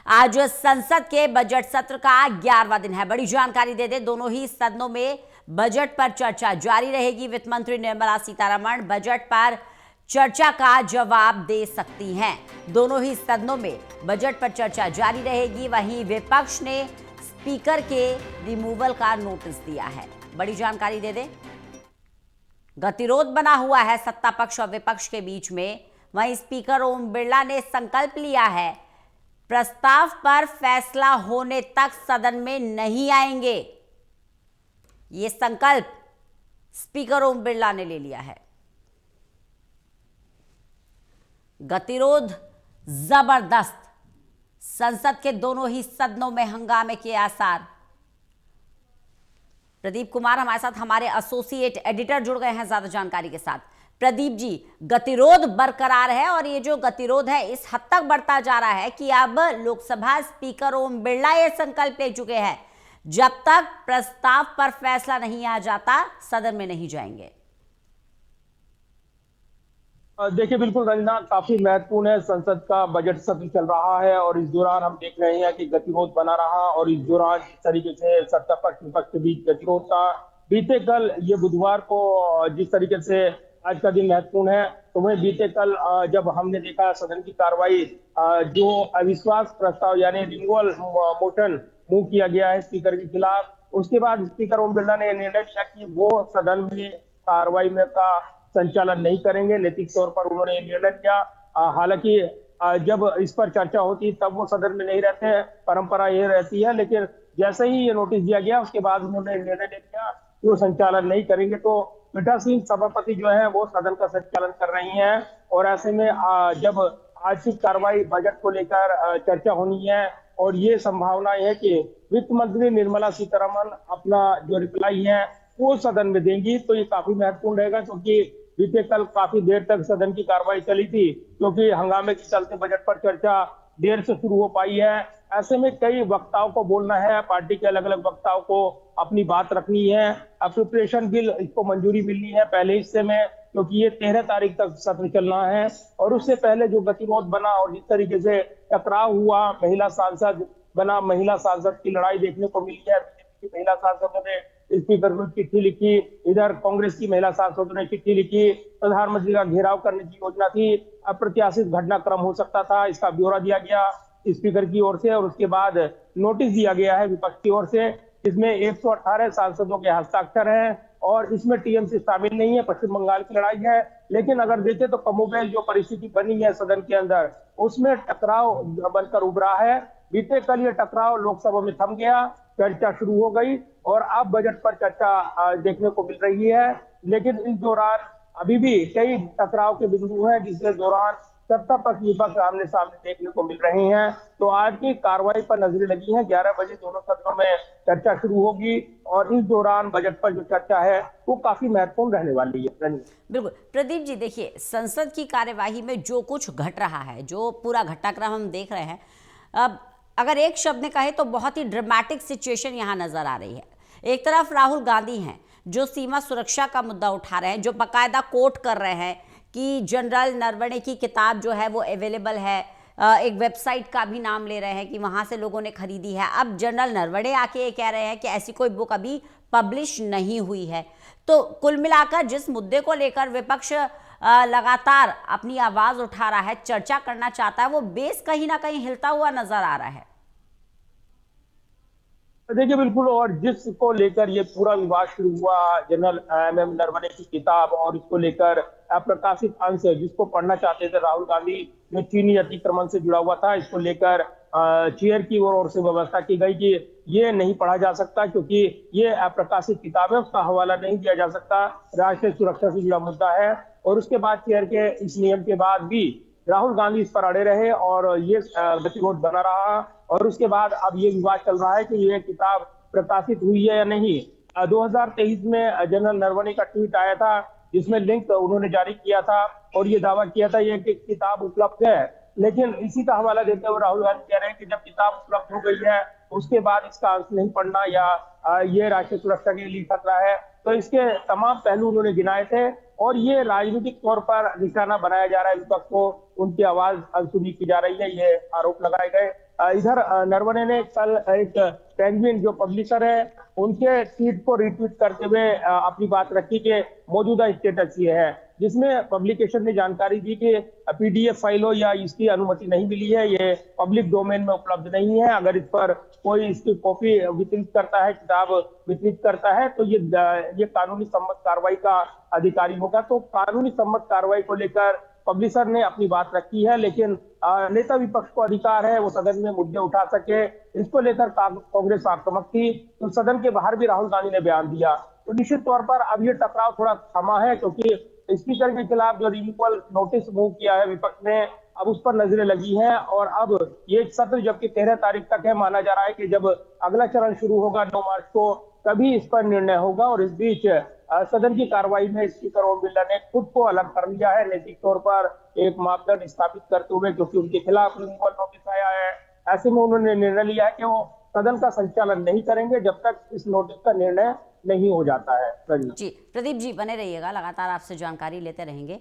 आज संसद के बजट सत्र का 11वां दिन है। बड़ी जानकारी दे दे, दोनों ही सदनों में बजट पर चर्चा जारी रहेगी। वित्त मंत्री निर्मला सीतारमण बजट पर चर्चा का जवाब दे सकती हैं। दोनों ही सदनों में बजट पर चर्चा जारी रहेगी। वहीं विपक्ष ने स्पीकर के रिमूवल का नोटिस दिया है। बड़ी जानकारी दे दे, गतिरोध बना हुआ है सत्ता पक्ष और विपक्ष के बीच में। वहीं स्पीकर ओम बिरला ने संकल्प लिया है, प्रस्ताव पर फैसला होने तक सदन में नहीं आएंगे। यह संकल्प स्पीकर ओम बिरला ने ले लिया है। गतिरोध जबरदस्त, संसद के दोनों ही सदनों में हंगामे के आसार। प्रदीप कुमार हमारे साथ, हमारे एसोसिएट एडिटर जुड़ गए हैं ज्यादा जानकारी के साथ। प्रदीप जी, गतिरोध बरकरार है और ये जो गतिरोध है इस हद तक बढ़ता जा रहा है कि अब लोकसभा स्पीकर ओम बिरला ये संकल्प ले चुके हैं, जब तक प्रस्ताव पर फैसला नहीं आ जाता सदन में नहीं जाएंगे। देखिए, बिल्कुल रंजना, काफी महत्वपूर्ण है। संसद का बजट सत्र चल रहा है और इस दौरान हम देख रहे हैं कि गतिरोध बना रहा और इस दौरान जिस तरीके से सत्ता पक्ष विपक्ष के बीच गतिरोध था, बीते कल ये बुधवार को जिस तरीके से आज का दिन महत्वपूर्ण है, तो वही बीते कल जब हमने देखा सदन की कार्रवाई, जो अविश्वास प्रस्ताव यानी रिमूवल मोशन मूव किया गया है स्पीकर के खिलाफ, उसके बाद स्पीकर ओम बिरला ने निर्णय लिया कि वो सदन में कार्रवाई में का संचालन नहीं करेंगे। नैतिक तौर पर उन्होंने निर्णय लिया। हालांकि जब इस पर चर्चा होती तब वो सदन में नहीं रहते हैं, परंपरा ये रहती है, लेकिन जैसे ही ये नोटिस दिया गया उसके बाद उन्होंने निर्णय ले लिया कि वो संचालन नहीं करेंगे। तो पीठासीन सभापति जो है वो सदन का संचालन कर रही हैं और ऐसे में जब आज की कार्रवाई बजट को लेकर चर्चा होनी है और ये संभावना है कि वित्त मंत्री निर्मला सीतारमण अपना जो रिप्लाई है वो सदन में देंगी, तो ये काफी महत्वपूर्ण रहेगा, क्योंकि बीते कल काफी देर तक सदन की कार्रवाई चली थी, क्योंकि हंगामे के चलते बजट पर चर्चा देर से शुरू हो पाई है। ऐसे में कई वक्ताओं को बोलना है, पार्टी के अलग अलग वक्ताओं को अपनी बात रखनी है। अप्रोप्रिएशन बिल, इसको मंजूरी मिलनी है पहले हिस्से में, क्योंकि ये 13 तारीख तक सत्र चलना है। और उससे पहले जो गतिरोध बना और जिस तरीके से टकराव हुआ, महिला सांसद बना महिला सांसद की लड़ाई देखने को मिली है। महिला सांसदों ने स्पीकर को चिट्ठी लिखी, इधर कांग्रेस की महिला सांसदों ने चिट्ठी लिखी, प्रधानमंत्री का घेराव करने की योजना थी, अप्रत्याशित घटनाक्रम हो सकता था, इसका ब्यौरा दिया गया स्पीकर की ओर से और उसके बाद नोटिस दिया गया है विपक्ष की ओर से। इसमें 118 सांसदों के हस्ताक्षर हैं और इसमें टीएमसी शामिल नहीं है। पश्चिम बंगाल की लड़ाई है, लेकिन अगर देखें तो कमोबेश जो परिस्थिति बनी है सदन के अंदर, उसमें टकराव बनकर उभरा है। बीते कल ये टकराव लोकसभा में थम गया, चर्चा शुरू हो गई और अब बजट पर चर्चा देखने को मिल रही है। लेकिन इस दौरान अभी भी कई टकराव के बिंदु हैं, जिसके दौरान सत्ता पक्ष विपक्ष आमने सामने देखने को मिल रहे हैं। तो आज की कार्रवाई पर नजरें लगी हैं। 11 बजे दोनों सदनों में चर्चा शुरू होगी और इस दौरान बजट पर जो चर्चा है वो काफी महत्वपूर्ण रहने वाली है। बिल्कुल प्रदीप जी, देखिए संसद की कार्यवाही में जो कुछ घट रहा है, जो पूरा घटनाक्रम हम देख रहे हैं, अब अगर एक शब्द में कहे तो बहुत ही ड्रामेटिक सिचुएशन यहाँ नजर आ रही है। एक तरफ राहुल गांधी हैं जो सीमा सुरक्षा का मुद्दा उठा रहे हैं, जो बाकायदा कोट कर रहे हैं कि जनरल नरवणे की किताब जो है वो अवेलेबल है, एक वेबसाइट का भी नाम ले रहे हैं कि वहाँ से लोगों ने खरीदी है। अब जनरल नरवणे आके ये कह रहे हैं कि ऐसी कोई बुक अभी पब्लिश नहीं हुई है। तो कुल मिलाकर जिस मुद्दे को लेकर विपक्ष लगातार अपनी आवाज उठा रहा है, चर्चा करना चाहता है, वो बेस कहीं ना कहीं हिलता हुआ नजर आ रहा है। देखिए, बिल्कुल, और जिसको लेकर ये पूरा विवाद शुरू हुआ, जनरल एम नरवणे की किताब और इसको लेकर अप्रकाशित अंश जिसको पढ़ना चाहते थे राहुल गांधी, जो चीनी अतिक्रमण से जुड़ा हुआ था, इसको लेकर चेयर की ओर से व्यवस्था की गई कि ये नहीं पढ़ा जा सकता क्योंकि ये अप्रकाशित किताब है, उसका हवाला नहीं दिया जा सकता, राष्ट्रीय सुरक्षा से जुड़ा मुद्दा है। और उसके बाद चेयर के इस नियम के बाद भी राहुल गांधी इस पर अड़े रहे और ये गतिरोध बना रहा। और उसके बाद अब ये विवाद चल रहा है कि ये किताब प्रकाशित हुई है या नहीं। 2023 में जनरल नरवणे का ट्वीट आया था जिसमें लिंक उन्होंने जारी किया था और ये दावा किया था ये कि किताब उपलब्ध है, लेकिन इसी का हवाला देते हुए राहुल गांधी कह रहे हैं कि जब किताब उपलब्ध हो गई है उसके बाद इसका अंश नहीं पढ़ना या ये राष्ट्रीय सुरक्षा के लिए खतरा है। तो इसके तमाम पहलू उन्होंने गिनाए थे और ये राजनीतिक तौर पर निशाना बनाया जा रहा है विपक्ष को, उनकी आवाज अनसुनी की जा रही है, ये आरोप लगाए गए। इधर नरवणे ने कल एक पेंगुइन जो पब्लिशर है उनके ट्वीट को रिट्वीट करते हुए अपनी बात रखी कि मौजूदा स्टेटस ये है, जिसमें पब्लिकेशन ने जानकारी दी कि पीडीएफ फाइलों या इसकी अनुमति नहीं मिली है, ये पब्लिक डोमेन में उपलब्ध नहीं है। अगर इस पर कोई इसकी कॉपी वितरित करता है, किताब वितरित करता है, तो ये कानूनी सम्मत कार्रवाई का अधिकारी होगा। तो कानूनी सम्मत कार्रवाई को लेकर पब्लिशर ने अपनी बात रखी है, लेकिन नेता विपक्ष को अधिकार है वो सदन में मुद्दे उठा सके। इसको लेकर कांग्रेस आक्रामक थी, तो सदन के बाहर भी राहुल गांधी ने बयान दिया। तो निश्चित तौर पर अब ये टकराव थोड़ा थमा है, क्योंकि स्पीकर के खिलाफ जो रिन्यूअल नोटिस मूव किया है विपक्ष ने, अब उस पर नजरें लगी हैं। और अब ये सत्र जबकि 13 तारीख तक है, माना जा रहा है कि जब अगला चरण शुरू होगा 9 मार्च को, तभी इस पर निर्णय होगा। और इस बीच सदन की कार्रवाई में स्पीकर ओम बिरला ने खुद को अलग कर लिया है, नैतिक तौर पर एक मापदंड स्थापित करते हुए, क्योंकि उनके खिलाफ रिन्यूअल नोटिस आया है। ऐसे में उन्होंने निर्णय लिया है कि वो सदन का संचालन नहीं करेंगे जब तक इस नोटिस का निर्णय नहीं हो जाता है। जी प्रदीप जी बने रहिएगा, लगातार आपसे जानकारी लेते रहेंगे।